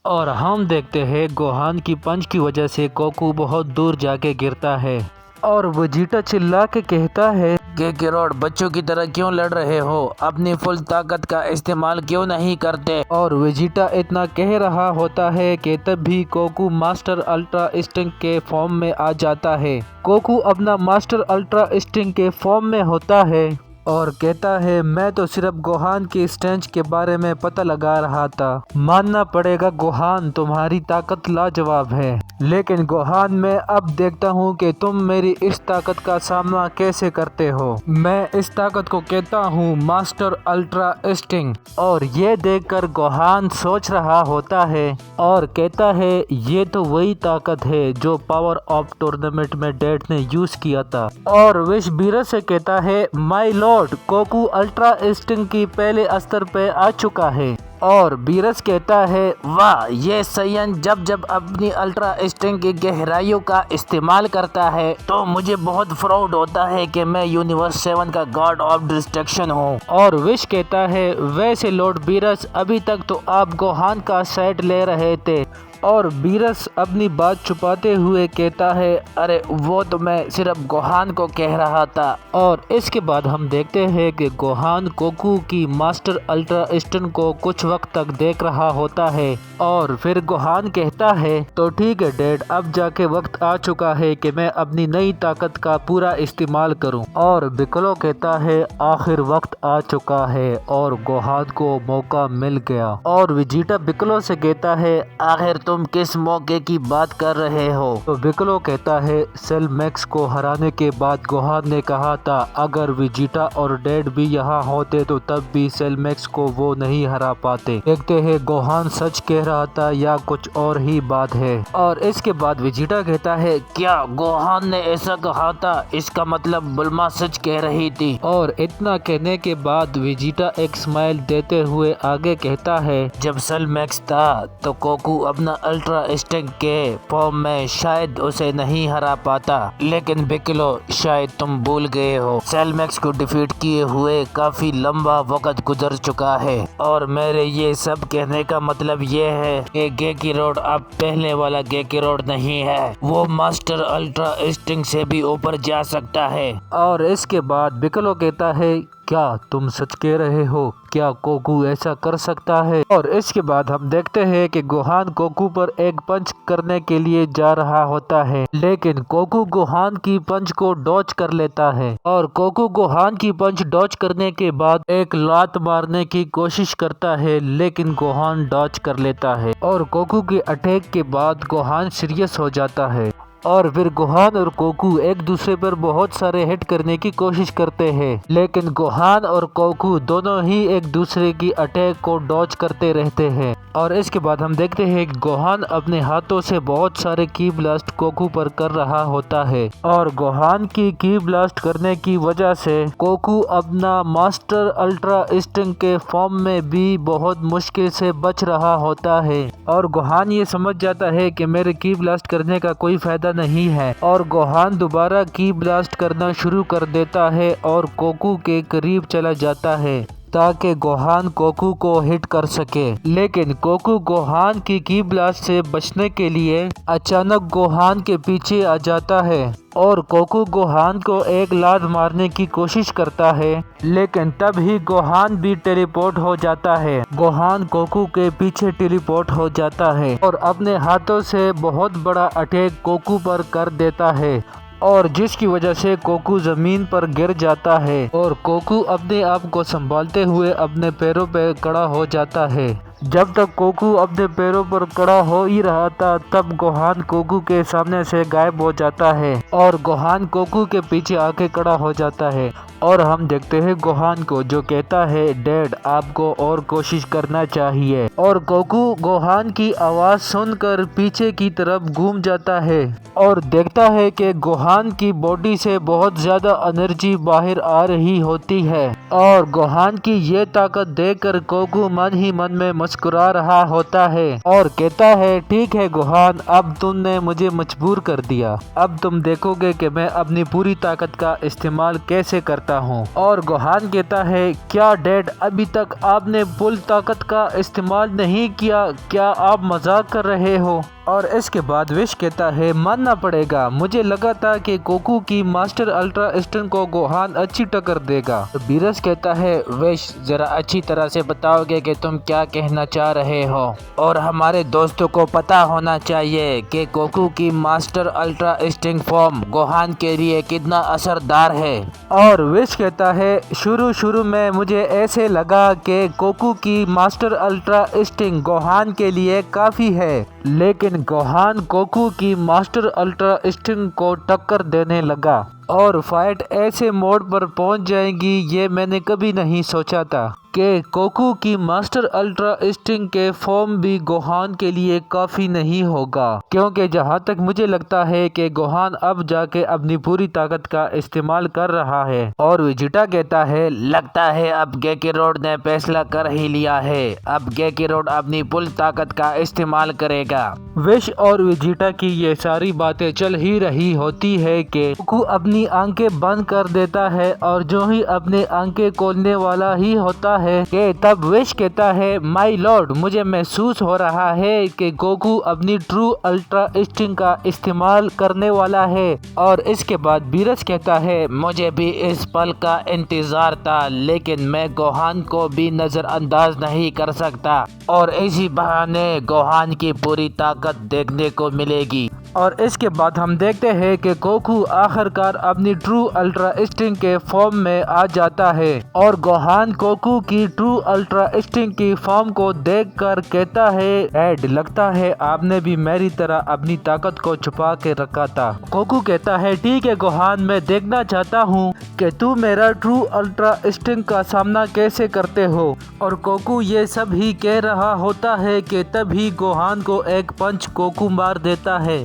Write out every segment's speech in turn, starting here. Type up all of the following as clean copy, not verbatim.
और हम देखते हैं गोहान की पंच की वजह से गोकू बहुत दूर जाके गिरता है और वेजिटा चिल्ला के कहता है काकारोट, बच्चों की तरह क्यों लड़ रहे हो? अपनी फुल ताकत का इस्तेमाल क्यों नहीं करते? और वेजिटा इतना कह रहा होता है कि तब भी गोकू मास्टर अल्ट्रा इंस्टिंक्ट के फॉर्म में आ जाता है। गोकू अपना मास्टर अल्ट्रा इंस्टिंक्ट के फॉर्म में होता है और कहता है मैं तो सिर्फ गोहान की स्ट्रेंथ के बारे में पता लगा रहा था। मानना पड़ेगा गोहान, तुम्हारी ताकत लाजवाब है, लेकिन गोहान मैं अब देखता हूँ कि तुम मेरी इस ताकत का सामना कैसे करते हो। मैं इस ताकत को कहता हूँ मास्टर अल्ट्रा इंस्टिंक्ट। और ये देखकर गोहान सोच रहा होता है और कहता है ये तो वही ताकत है जो पावर ऑफ टूर्नामेंट में डैड ने यूज किया था। और विश बीरस से कहता है my Lord, Goku ultra instinct की पहले स्तर पे आ चुका है। और बीरस कहता है वाह, ये सयन जब जब अपनी अल्ट्रा इंस्टिंक्ट की गहराइयों का इस्तेमाल करता है तो मुझे बहुत प्राउड होता है कि मैं यूनिवर्स 7 का गॉड ऑफ डिस्ट्रक्शन हूँ। और विश कहता है वैसे लॉर्ड बीरस, अभी तक तो आप गोहान का साइड ले रहे थे। और बीरस अपनी बात छुपाते हुए कहता है अरे वो तो मैं सिर्फ गोहान को कह रहा था। और इसके बाद हम देखते हैं कि गोहान गोकू की मास्टर अल्ट्रा इंस्टिंक्ट को कुछ वक्त तक देख रहा होता है और फिर गोहान कहता है तो ठीक है डैड, अब जाके वक्त आ चुका है कि मैं अपनी नई ताकत का पूरा इस्तेमाल करूं। और बिकलो कहता है आखिर वक्त आ चुका है और गोहान को मौका मिल गया। और वेजिटा बिकलो से कहता है आखिर तुम किस मौके की बात कर रहे हो? तो बिकलो कहता है सेल मैक्स को हराने के बाद गोहान ने कहा था अगर वेजिटा और डैड भी यहाँ होते तो तब भी सेल मैक्स को वो नहीं हरा पाते। देखते हैं गोहान सच कह रहा था या कुछ और ही बात है। और इसके बाद वेजिटा कहता है क्या गोहान ने ऐसा कहा था? इसका मतलब बुल्मा सच कह रही थी। और इतना कहने के बाद वेजिटा एक स्माइल देते हुए आगे कहता है जब सेल मैक्स था तो गोकू अपना अल्ट्रा इंस्टिंक्ट के फॉर्म में शायद उसे नहीं हरा पाता, लेकिन बिकलो शायद तुम भूल गए हो सेल मैक्स को डिफीट किए हुए काफी लंबा वक्त गुजर चुका है। और मेरे ये सब कहने का मतलब ये है कि काकारोट अब पहले वाला काकारोट नहीं है, वो मास्टर अल्ट्रा इंस्टिंक्ट से भी ऊपर जा सकता है। और इसके बाद बिकलो कहता है क्या तुम सच कह रहे हो? क्या गोकू ऐसा कर सकता है? और इसके बाद हम देखते हैं कि गोहान गोकू पर एक पंच करने के लिए जा रहा होता है, लेकिन गोकू गोहान की पंच को डॉज कर लेता है। और गोकू गोहान की पंच डॉज करने के बाद एक लात मारने की कोशिश करता है, लेकिन गोहान डॉज कर लेता है। और गोकू के अटैक के बाद गोहान सीरियस हो जाता है और फिर गोहान और गोकू एक दूसरे पर बहुत सारे हिट करने की कोशिश करते हैं, लेकिन गोहान और गोकू दोनों ही एक दूसरे की अटैक को डॉज करते रहते हैं। और इसके बाद हम देखते हैं कि गोहान अपने हाथों से बहुत सारे की ब्लास्ट गोकू पर कर रहा होता है और गोहान की ब्लास्ट करने की वजह से गोकू अपना मास्टर अल्ट्रा इंस्टिंक्ट के फॉर्म में भी बहुत मुश्किल से बच रहा होता है। और गोहान ये समझ जाता है कि मेरे की ब्लास्ट करने का कोई फायदा नहीं है और गोहान दोबारा की ब्लास्ट करना शुरू कर देता है और गोकू के करीब चला जाता है ताकि गोहान गोकू को हिट कर सके। लेकिन गोकू गोहान की ब्लास्ट से बचने के लिए अचानक गोहान के पीछे आ जाता है और गोकू गोहान को एक लात मारने की कोशिश करता है, लेकिन तब ही गोहान भी टेलीपोर्ट हो जाता है। गोहान गोकू के पीछे टेलीपोर्ट हो जाता है और अपने हाथों से बहुत बड़ा अटैक गोकू पर कर देता है और जिसकी वजह से गोकू जमीन पर गिर जाता है और गोकू अपने आप को संभालते हुए अपने पैरों पर खड़ा हो जाता है। जब तक गोकू अपने पैरों पर खड़ा हो ही रहा था तब गोहान गोकू के सामने से गायब हो जाता है और गोहान गोकू के पीछे आके खड़ा हो जाता है। और हम देखते हैं गोहान को जो कहता है डैड आपको और कोशिश करना चाहिए। और गोकू गोहान की आवाज सुनकर पीछे की तरफ घूम जाता है और देखता है कि गोहान की बॉडी से बहुत ज्यादा एनर्जी बाहर आ रही होती है। और गोहान की ये ताकत देखकर गोकू मन ही मन में मुस्कुरा रहा होता है और कहता है, ठीक है गोहान, अब तुमने मुझे मजबूर कर दिया। अब तुम देखोगे कि मैं अपनी पूरी ताकत का इस्तेमाल कैसे करता हूँ। और गोहान कहता है, क्या डैड, अभी तक आपने फुल ताकत का इस्तेमाल नहीं किया? क्या आप मजाक कर रहे हो? और इसके बाद विश कहता है, मानना पड़ेगा, मुझे लगा था कि गोकू की मास्टर अल्ट्रा इंस्टेंट को गोहान अच्छी टक्कर देगा। तो बीरस कहता है, विश, जरा अच्छी तरह से बताओगे कि तुम क्या कहना चाह रहे हो? और हमारे दोस्तों को पता होना चाहिए कि गोकू की master ultra instant form Gohan के लिए कितना असरदार है। और विश कहता है, शुरू में मुझे ऐसे लगा कि गोकू की मास्टर अल्ट्रा इंस्टेंट गोहान के लिए काफी है, लेकिन गोहान गोकू की मास्टर अल्ट्रा इंस्टेंट को टक्कर देने लगा और फाइट ऐसे मोड पर पहुंच जाएगी, ये मैंने कभी नहीं सोचा था कि गोकू की मास्टर अल्ट्रा इंस्टेंट के फॉर्म भी गोहान के लिए काफी नहीं होगा, क्योंकि जहां तक मुझे लगता है कि गोहान अब जाके अपनी पूरी ताकत का इस्तेमाल कर रहा है। और वेजिटा कहता है, लगता है अब गेकिरोड ने फैसला कर ही लिया है, अब गेकिरोड अपनी फुल ताकत का इस्तेमाल करेगा। विश और वेजिटा की ये सारी बातें चल ही रही होती है कि गोकू अपनी आंखें बंद कर देता है और जो ही अपने आंखें खोलने वाला ही होता है कि तब विश कहता है, माय लॉर्ड, मुझे महसूस हो रहा है कि गोकू अपनी ट्रू अल्ट्रा इंस्टिंक्ट का इस्तेमाल करने वाला है। और इसके बाद बीरस कहता है, मुझे भी इस पल का इंतजार था, लेकिन मैं गोहान को भी नजरअंदाज नहीं कर सकता और इसी बहाने गोहान की पूरी ताकत देखने को मिलेगी। और इसके बाद हम देखते हैं कि गोकू आखिरकार अपनी ट्रू अल्ट्रा इंस्टिंक्ट के फॉर्म में आ जाता है और गोहान गोकू की ट्रू अल्ट्रा इंस्टिंक्ट की फॉर्म को देखकर कहता है, डैड, लगता है आपने भी मेरी तरह अपनी ताकत को छुपा के रखा था। गोकू कहता है, ठीक है गोहान, मैं देखना चाहता हूँ कि तू मेरा ट्रू अल्ट्रा इंस्टिंक्ट का सामना कैसे करते हो। और गोकू ये सब ही कह रहा होता है कि तभी गोहान को एक पंच गोकू मार देता है।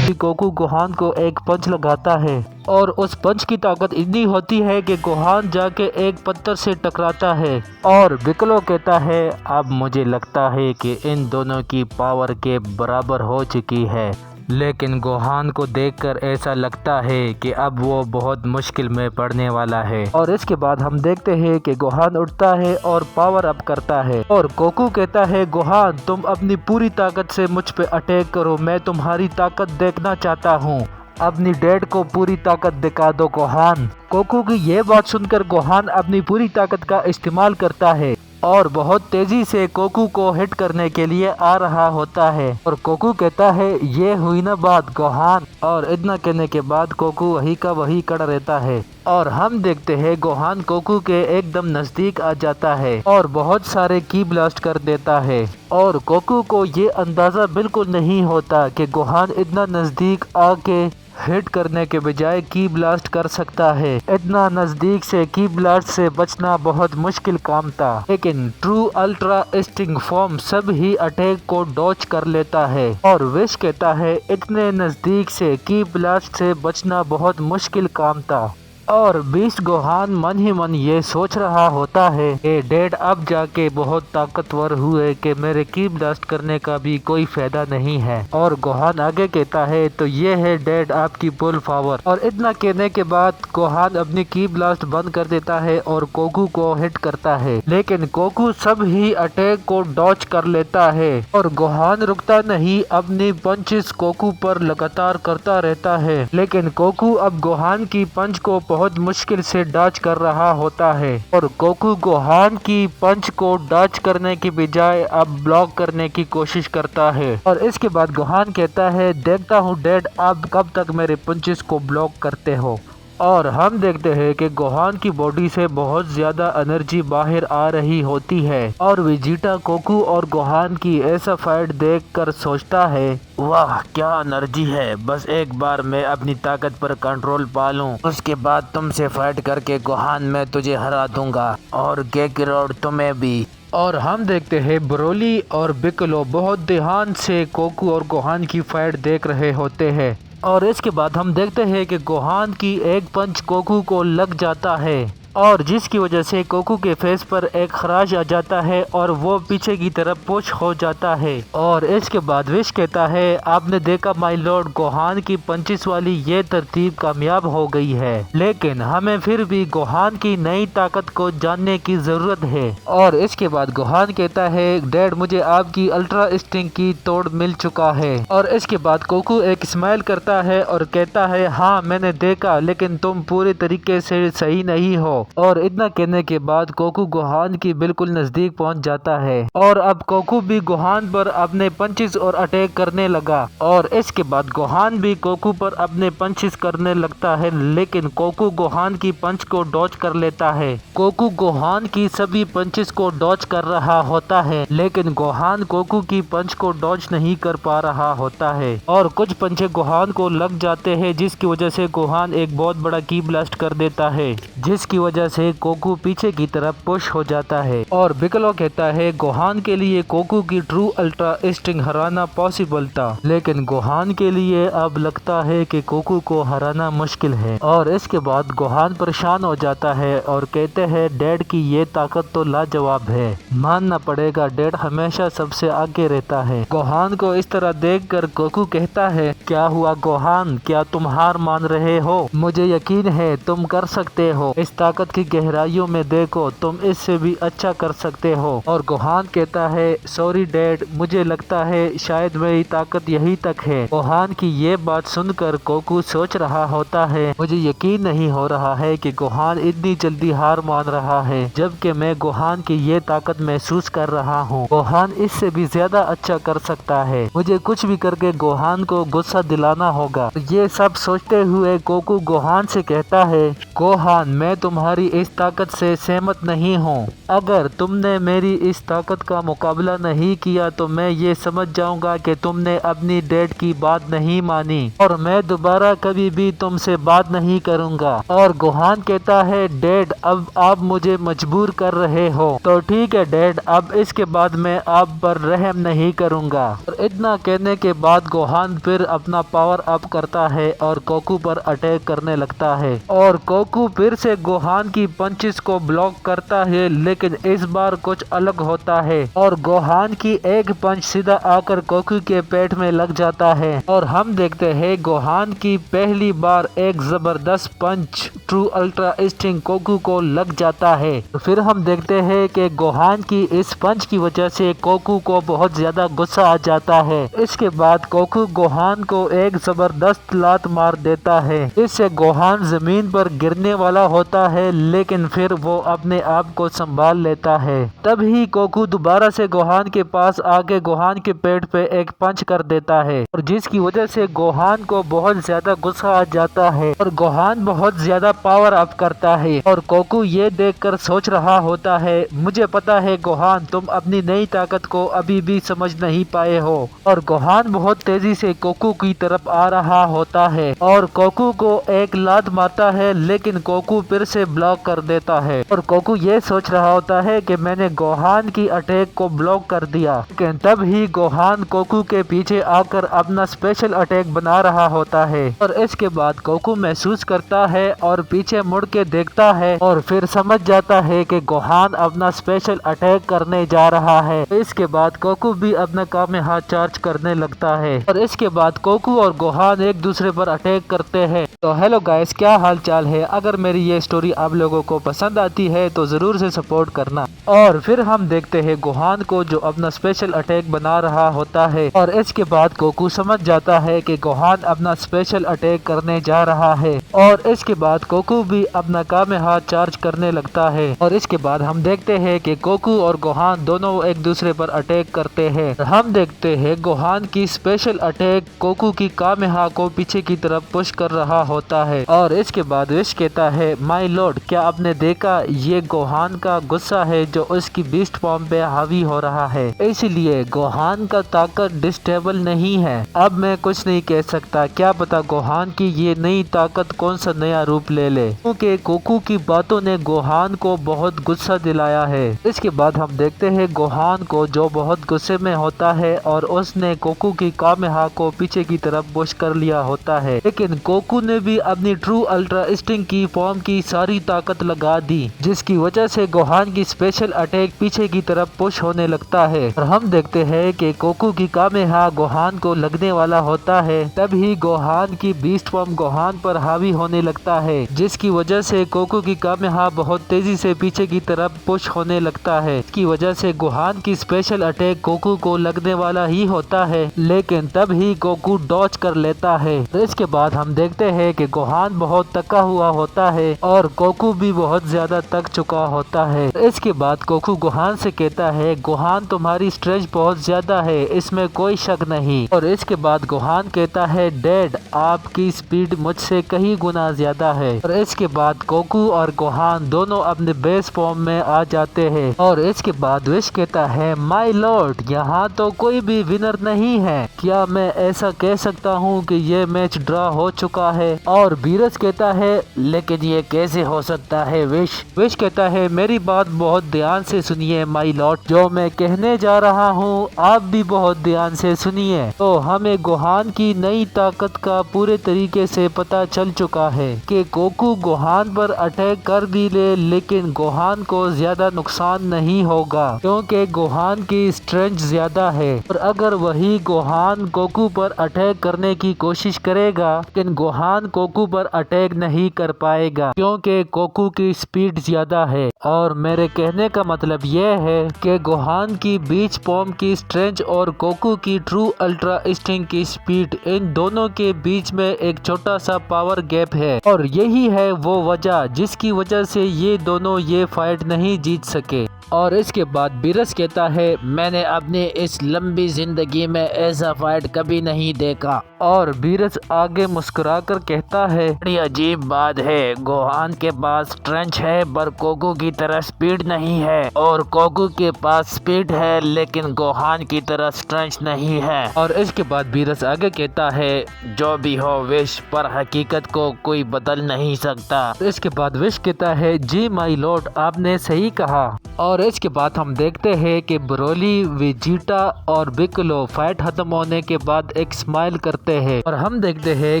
गोकू गोहान को एक पंच लगाता है और उस पंच की ताकत इतनी होती है कि गोहान जाके एक पत्थर से टकराता है। और बिकलो कहता है, अब मुझे लगता है कि इन दोनों की पावर के बराबर हो चुकी है, लेकिन गोहान को देखकर ऐसा लगता है कि अब वो बहुत मुश्किल में पड़ने वाला है। और इसके बाद हम देखते हैं कि गोहान उठता है और पावर अप करता है और गोकू कहता है, गोहान, तुम अपनी पूरी ताकत से मुझ पे अटैक करो, मैं तुम्हारी ताकत देखना चाहता हूँ, अपनी डैड को पूरी ताकत दिखा दो गोहान। गोकू की ये बात सुनकर गोहान अपनी पूरी ताकत का इस्तेमाल करता है और बहुत तेजी से गोकू को हिट करने के लिए आ रहा होता है। और गोकू कहता है, ये हुई ना बात गोहान। और इतना कहने के बाद गोकू वही का वही खड़ा रहता है और हम देखते हैं गोहान गोकू के एकदम नजदीक आ जाता है और बहुत सारे की ब्लास्ट कर देता है। और गोकू को ये अंदाजा बिल्कुल नहीं होता कि गोहान इतना नजदीक आके हिट करने के बजाय की ब्लास्ट कर सकता है। इतना नजदीक से की ब्लास्ट से बचना बहुत मुश्किल काम था, लेकिन ट्रू अल्ट्रा इंस्टिंक्ट फॉर्म सब ही अटैक को डॉच कर लेता है। और विश कहता है, इतने नजदीक से की ब्लास्ट से बचना बहुत मुश्किल काम था। और बीस्ट गोहान मन ही मन ये सोच रहा होता है कि डैड अब जाके बहुत ताकतवर हुए कि मेरे की ब्लास्ट करने का भी कोई फायदा नहीं है। और गोहान आगे कहता है, तो ये है डैड आपकी फुल पावर। और इतना कहने के बाद गोहान अपनी की ब्लास्ट बंद कर देता है और गोकू को हिट करता है, लेकिन गोकू सब ही अटैक को डॉच कर लेता है और गोहान रुकता नहीं, अपनी पंचेस गोकू पर लगातार करता रहता है। लेकिन गोकू अब गोहान की पंच को बहुत मुश्किल से डॉच कर रहा होता है और गोकू गोहान की पंच को डॉच करने की बजाय अब ब्लॉक करने की कोशिश करता है। और इसके बाद गोहान कहता है, देखता हूँ डैड आप कब तक मेरे पंचेस को ब्लॉक करते हो। और हम देखते हैं कि गोहान की बॉडी से बहुत ज्यादा एनर्जी बाहर आ रही होती है और वेजिटा गोकू और गोहान की ऐसा फाइट देखकर सोचता है, वाह क्या एनर्जी है, बस एक बार मैं अपनी ताकत पर कंट्रोल पा लूं, उसके बाद तुमसे फाइट करके गोहान मैं तुझे हरा दूंगा और गेकिरोड तुम्हें भी। और हम देखते हैं ब्रोली और बिकलो बहुत ध्यान से गोकू और गोहान की फाइट देख रहे होते हैं। और इसके बाद हम देखते हैं कि गोहान की एक पंच गोकू को लग जाता है और जिसकी वजह से गोकू के फेस पर एक खराश आ जाता है और वो पीछे की तरफ पुश हो जाता है। और इसके बाद विश कहता है, आपने देखा माय लॉर्ड, गोहान की पंचिस वाली ये तरतीब कामयाब हो गई है, लेकिन हमें फिर भी गोहान की नई ताकत को जानने की जरूरत है। और इसके बाद गोहान कहता है, डैड मुझे आपकी अल्ट्रा इंस्टिंक्ट की तोड़ मिल चुका है। और इसके बाद गोकू एक स्माइल करता है और कहता है, हाँ मैंने देखा, लेकिन तुम पूरे तरीके से सही नहीं हो। और इतना कहने के बाद गोकू गोहान की बिल्कुल नजदीक पहुंच जाता है और अब गोकू भी गोहान पर अपने पंचेस और अटैक करने लगा। और इसके बाद गोहान भी गोकू पर अपने पंचेस करने लगता है, लेकिन गोकू गोहान की पंच को डॉज कर लेता है। गोकू गोहान की सभी पंचेस को डॉज कर रहा होता है, लेकिन गोहान गोकू की पंच को डॉज नहीं कर पा रहा होता है और कुछ पंचे गोहान को लग जाते हैं, जिसकी वजह से गोहान एक बहुत बड़ा की ब्लास्ट कर देता है, जिसकी वजह से गोकू पीछे की तरफ पुश हो जाता है। और बिकलो कहता है, गोहान के लिए गोकू की ट्रू अल्ट्रा इंस्टिंक्ट हराना पॉसिबल था, लेकिन गोहान के लिए अब लगता है कि गोकू को हराना मुश्किल है। और इसके बाद गोहान परेशान हो जाता है और कहते हैं, डैड की ये ताकत तो लाजवाब है, मानना पड़ेगा, डैड हमेशा सबसे आगे रहता है। गोहान को इस तरह देखकर गोकू कहता है, क्या हुआ गोहान, क्या तुम हार मान रहे हो? मुझे यकीन है तुम कर सकते हो, इस ताकत की गहराइयों में देखो, तुम इससे भी अच्छा कर सकते हो। और गोहान कहता है, सॉरी डैड, मुझे लगता है शायद मेरी ताकत यही तक है। गोहान की ये बात सुनकर गोकू सोच रहा होता है, मुझे यकीन नहीं हो रहा है कि गोहान इतनी जल्दी हार मान रहा है, जबकि मैं गोहान की ये ताकत महसूस कर रहा हूँ। गोहान इससे भी ज्यादा अच्छा कर सकता है, मुझे कुछ भी करके गोहान को गुस्सा दिलाना होगा। ये सब सोचते हुए गोकू गोहान से कहता है, गोहान मैं तुम्हारी इस ताकत से सहमत नहीं हूँ, अगर तुमने मेरी इस ताकत का मुकाबला नहीं किया तो मैं ये समझ जाऊंगा कि तुमने अपनी डैड की बात नहीं मानी और मैं दोबारा कभी भी तुमसे बात नहीं करूंगा। और गोहान कहता है, डैड अब आप मुझे मजबूर कर रहे हो, तो ठीक है डैड, अब इसके बाद मैं आप पर रहम नहीं करूंगा। और इतना कहने के बाद गोहान फिर अपना पावर अप करता है और गोकू पर अटैक करने लगता है। और गोकू फिर से गोहान की पंचेस को ब्लॉक करता है, लेकिन इस बार कुछ अलग होता है और गोहान की एक पंच सीधा आकर गोकू के पेट में लग जाता है। और हम देखते हैं गोहान की पहली बार एक जबरदस्त पंच ट्रू अल्ट्रा इंस्टिंक्ट गोकू को लग जाता है। तो फिर हम देखते हैं कि गोहान की इस पंच की वजह से गोकू को बहुत ज्यादा गुस्सा आ जाता है। इसके बाद गोकू गोहान को एक जबरदस्त लात मार देता है, इससे गोहान जमीन पर गिरने वाला होता है, लेकिन फिर वो अपने आप को संभाल लेता है। तभी गोकू दोबारा से गोहान के पास आके गोहान के पेट पे एक पंच कर देता है और जिसकी वजह से गोहान को बहुत ज्यादा गुस्सा आ जाता है और गोहान बहुत ज्यादा पावर अप करता है। और गोकू ये देखकर सोच रहा होता है, मुझे पता है गोहान, तुम अपनी नई ताकत को अभी भी समझ नहीं पाए हो। और गोहान बहुत तेजी से गोकू की तरफ आ रहा होता है और गोकू को एक लात मारता है, लेकिन गोकू फिर से ब्लॉक कर देता है। और गोकू ये सोच रहा होता है कि मैंने गोहान की अटैक को ब्लॉक कर दिया, लेकिन तब ही गोहान गोकू के पीछे आकर अपना स्पेशल अटैक बना रहा होता है। और इसके बाद गोकू महसूस करता है और पीछे मुड़ के देखता है और फिर समझ जाता है कि गोहान अपना स्पेशल अटैक करने जा रहा है। इसके बाद गोकू भी अपना कामेहा चार्ज करने लगता है और इसके बाद गोकू और गोहान एक दूसरे पर अटैक करते हैं। तो हेलो गाइस, क्या हाल चाल है? अगर मेरी ये स्टोरी आप लोगों को पसंद आती है तो जरूर से सपोर्ट करना। और फिर हम देखते हैं गोहान को जो अपना स्पेशल अटैक बना रहा होता है और इसके बाद गोकू समझ जाता है कि गोहान अपना स्पेशल अटैक करने जा रहा है और इसके बाद गोकू भी अपना कामेहा चार्ज करने लगता है। और इसके बाद हम देखते हैं कि गोकू और गोहान दोनों एक दूसरे पर अटैक करते हैं। हम देखते हैं गोहान की स्पेशल अटैक गोकू की कामेहा को पीछे की तरफ पुश कर रहा होता है। और इसके बाद विश कहता है, माय लॉर्ड, क्या आपने देखा, ये गोहान का गुस्सा है जो उसकी बीस्ट फॉर्म पे हावी हो रहा है, इसलिए गोहान का ताकत डिस्टेबल नहीं है। अब मैं कुछ नहीं कह सकता, क्या पता गोहान की ये नई ताकत कौन सा नया रूप ले ले, क्योंकि गोकू की बातों ने गोहान को बहुत गुस्सा दिलाया है। इसके बाद हम देखते हैं गोहान को जो बहुत गुस्से में होता है और उसने गोकू की कामेहा को पीछे की तरफ पुश कर लिया होता है, लेकिन गोकू ने भी अपनी ट्रू अल्ट्रा इंस्टिंक्ट की फॉर्म की सारी ताकत लगा दी, जिसकी वजह से गोहान की स्पेशल अटैक पीछे की तरफ पुश होने लगता है। और हम देखते हैं कि गोकू की कामेहा गोहान को लगने वाला होता है। तभी गोहान की बीस्ट फॉर्म गोहान पर हावी होने लगता है, जिसकी वजह से गोकू की कामेहा बहुत तेजी से पीछे की तरफ पुश होने लगता है। इसकी वजह से गोहान की स्पेशल अटैक गोकू को लगने वाला ही होता है, लेकिन तब ही गोकू डॉज कर लेता है। तो इसके बाद हम देखते हैं कि गोहान बहुत थका हुआ होता है और गोकू भी बहुत ज्यादा थक चुका होता है। तो इसके बाद गोकू गोहान से कहता है, गोहान तुम्हारी स्ट्रेंथ बहुत ज्यादा है, इसमें कोई शक नहीं। और इसके बाद गोहान कहता है, डैड आपकी स्पीड मुझसे कहीं गुना ज्यादा है। और इसके बाद गोकू और गोहान दोनों अपने बेस फॉर्म में आ जाते हैं। और इसके बाद विश कहता है, माय लॉर्ड यहाँ तो कोई भी विनर नहीं है, क्या मैं ऐसा कह सकता हूँ कि ये मैच ड्रॉ हो चुका है। और बीरस कहता है, लेकिन ये कैसे हो सकता है विश कहता है, मेरी बात बहुत ध्यान से सुनिए माय लॉर्ड, जो मैं कहने जा रहा हूँ आप भी बहुत ध्यान से सुनिए। तो हमें गोहान की नई ताकत का पूरे तरीके से पता चल चुका है कि गोकू गोहान पर अटैक कर भी ले, लेकिन गोहान को ज्यादा नुकसान नहीं होगा क्योंकि गोहान की स्ट्रेंथ ज्यादा है। और अगर वही गोहान गोकू पर अटैक करने की कोशिश करेगा, लेकिन गोहान गोकू पर अटैक नहीं कर पाएगा क्योंकि गोकू की स्पीड ज्यादा है। और मेरे कहने का मतलब यह है कि गोहान की बीच फॉर्म की स्ट्रेंथ और गोकू की ट्रू अल्ट्रा इंस्टिंक्ट की स्पीड, इन दोनों के बीच में एक छोटा सा पावर गैप है। और यही है वो वजह जिसकी वजह से ये दोनों ये फाइट नहीं जीत सके। और इसके बाद बीरस कहता है, मैंने अपनी इस लंबी जिंदगी में ऐसा फाइट कभी नहीं देखा। और बीरस आगे मुस्कुराकर कहता है, बड़ी अजीब बात है, गोहान के पास स्ट्रेंथ है पर गोकू की तरह स्पीड नहीं है, और गोकू के पास स्पीड है लेकिन गोहान की तरह स्ट्रेंथ नहीं है। और इसके बाद बीरस आगे कहता है, जो भी हो विश, पर हकीकत को कोई बदल नहीं सकता। इसके बाद विश कहता है, जी माय लॉर्ड आपने सही कहा। और इसके बाद हम देखते हैं कि ब्रोली, वेजिटा और पिक्कोलो फाइट खत्म होने के बाद एक स्माइल करते हैं। और हम देखते हैं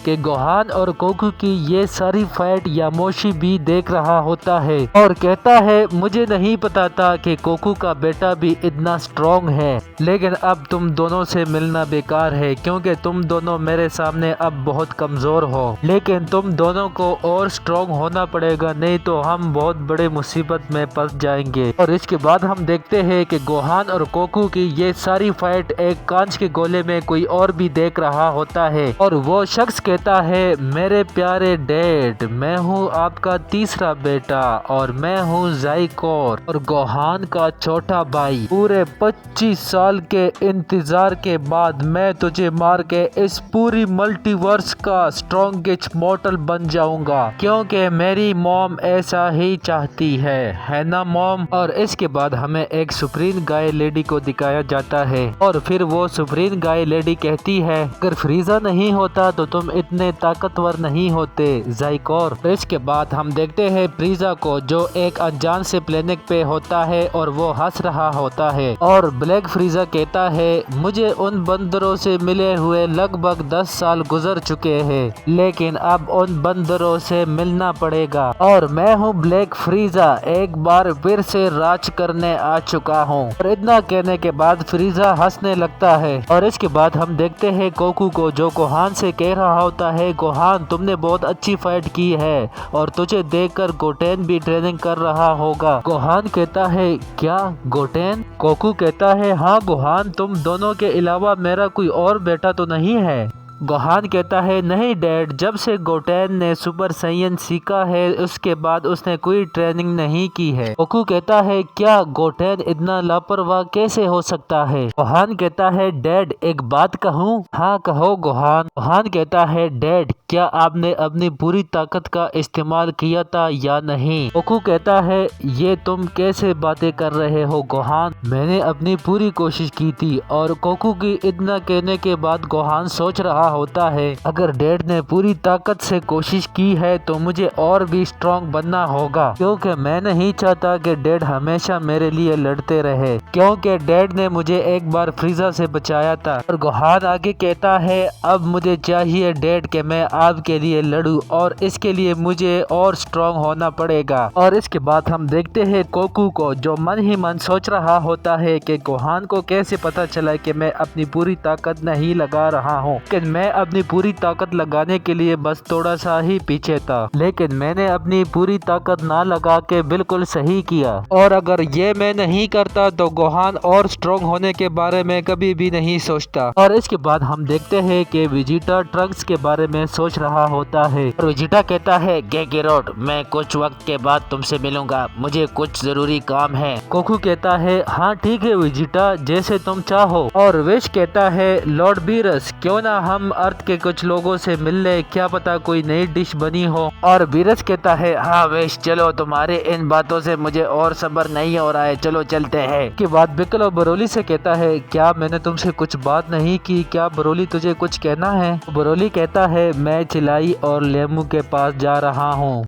कि गोहान और गोकू की ये सारी फाइट यामोशी भी देख रहा होता है और कहता है, मुझे नहीं पता था कि गोकू का बेटा भी इतना स्ट्रॉन्ग है, लेकिन अब तुम दोनों से मिलना बेकार है क्योंकि तुम दोनों मेरे सामने अब बहुत कमजोर हो, लेकिन तुम दोनों को और स्ट्रॉन्ग होना पड़ेगा, नहीं तो हम बहुत बड़े मुसीबत में फंस जाएंगे। और इसके बाद हम देखते हैं कि गोहान और गोकू की ये सारी फाइट एक कांच के गोले में कोई और भी देख रहा होता है। और वो शख्स कहता है, मेरे प्यारे डैड, मैं हूँ आपका तीसरा बेटा और मैं हूँ ज़ाइकोर और गोहान का छोटा भाई। पूरे 25 साल के इंतजार के बाद मैं तुझे मार के इस पूरी मल्टीवर्स का स्ट्रॉन्गेस्ट मॉर्टल बन जाऊंगा क्योंकि मेरी मॉम ऐसा ही चाहती है ना मॉम। और इसके बाद हमें एक सुप्रीम गाय लेडी को दिखाया जाता है और फिर वो सुप्रीम गाय लेडी कहती है, अगर फ्रीजा नहीं होता तो तुम इतने ताकतवर नहीं होते ज़ाइकोर। तो इसके बाद हम देखते हैं फ्रीजा को, जो एक अनजान से प्लेनेट पे होता है और वो हंस रहा होता है। और ब्लैक फ्रीजा कहता है, मुझे उन बंदरों से मिले हुए लगभग 10 साल गुजर चुके हैं, लेकिन अब उन बंदरों से मिलना पड़ेगा और मैं हूँ ब्लैक फ्रीजा, एक बार फिर से राज करने आ चुका हूँ। और इतना कहने के बाद फ्रीजा हंसने लगता है। और इसके बाद हम देखते हैं गोकू को, जो गोहान से कह रहा होता है, गोहान तुमने बहुत अच्छी फाइट की है और तुझे देखकर गोटेन भी ट्रेनिंग कर रहा होगा। गोहान कहता है, क्या गोटेन? गोकू कहता है, हाँ गोहान, तुम दोनों के अलावा मेरा कोई और बेटा तो नहीं है? गोहान कहता है, नहीं डैड, जब से गोटेन ने सुपर साइयन सीखा है उसके बाद उसने कोई ट्रेनिंग नहीं की है। गोकू कहता है, क्या गोटेन इतना लापरवाह कैसे हो सकता है? गोहान कहता है, डैड एक बात कहूँ? हाँ कहो गोहान। गोहान कहता है, डैड क्या आपने अपनी पूरी ताकत का इस्तेमाल किया था या नहीं? गोकू कहता है, ये तुम कैसे बातें कर रहे हो गोहान, मैंने अपनी पूरी कोशिश की थी। और गोकू की इतना कहने के बाद गोहान सोच रहा होता है, अगर डैड ने पूरी ताकत से कोशिश की है तो मुझे और भी स्ट्रॉन्ग बनना होगा, क्योंकि मैं नहीं चाहता कि डैड हमेशा मेरे लिए लड़ते रहे, क्योंकि डैड ने मुझे एक बार फ्रीजा से बचाया था। और गोहान आगे कहता है अब मुझे चाहिए डैड कि मैं आपके लिए लड़ूं और इसके लिए मुझे और स्ट्रॉन्ग होना पड़ेगा। और इसके बाद हम देखते हैं कोकू को, जो मन ही मन सोच रहा होता है कि गोहान को कैसे पता चला कि मैं अपनी पूरी ताकत नहीं लगा रहा हूँ, लेकिन मैं अपनी पूरी ताकत लगाने के लिए बस थोड़ा सा ही पीछे था, लेकिन मैंने अपनी पूरी ताकत ना लगा के बिल्कुल सही किया। और अगर ये मैं नहीं करता तो गोहान और स्ट्रॉन्ग होने के बारे में कभी भी नहीं सोचता। और इसके बाद हम देखते हैं कि वेजिटा ट्रंक्स के बारे में सोच रहा होता है और वेजिटा कहता है गैगेरोड, मैं कुछ वक्त के बाद तुमसे मिलूंगा, मुझे कुछ जरूरी काम है। गोकू कहता है हाँ ठीक है वेजिटा, जैसे तुम चाहो। और विश कहता है लॉर्ड बीरस, क्यों ना हम अर्थ के कुछ लोगों से मिल ले, क्या पता कोई नई डिश बनी हो। और बीरस कहता है हाँ विश, चलो, तुम्हारे इन बातों से मुझे और सब्र नहीं हो रहा है, चलो चलते हैं। के बाद बिकलो बरोली से कहता है क्या मैंने तुमसे कुछ बात नहीं की, क्या बरोली तुझे कुछ कहना है। बरोली कहता है मैं चिलाई और लेमू के पास जा रहा हूँ।